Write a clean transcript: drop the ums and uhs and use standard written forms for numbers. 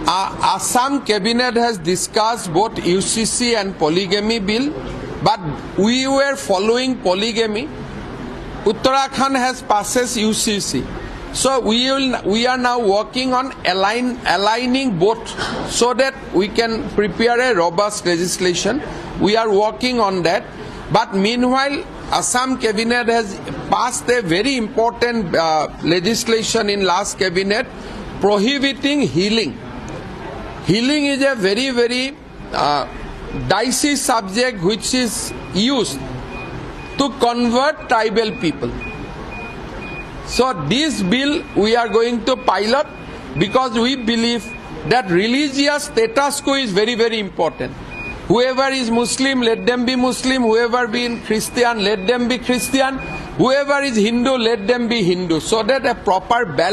Assam cabinet has discussed both UCC and polygamy bill, but we were following polygamy. Uttarakhand has passes UCC. So we are now working on aligning both so that we can prepare a robust legislation. We are working on that. But meanwhile, Assam cabinet has passed a very important legislation in last cabinet prohibiting healing. Healing is a very, very dicey subject which is used to convert tribal people. So this bill we are going to pilot because we believe that religious status quo is very, very important. Whoever is Muslim, let them be Muslim. Whoever be Christian, let them be Christian. Whoever is Hindu, let them be Hindu. So that a proper balance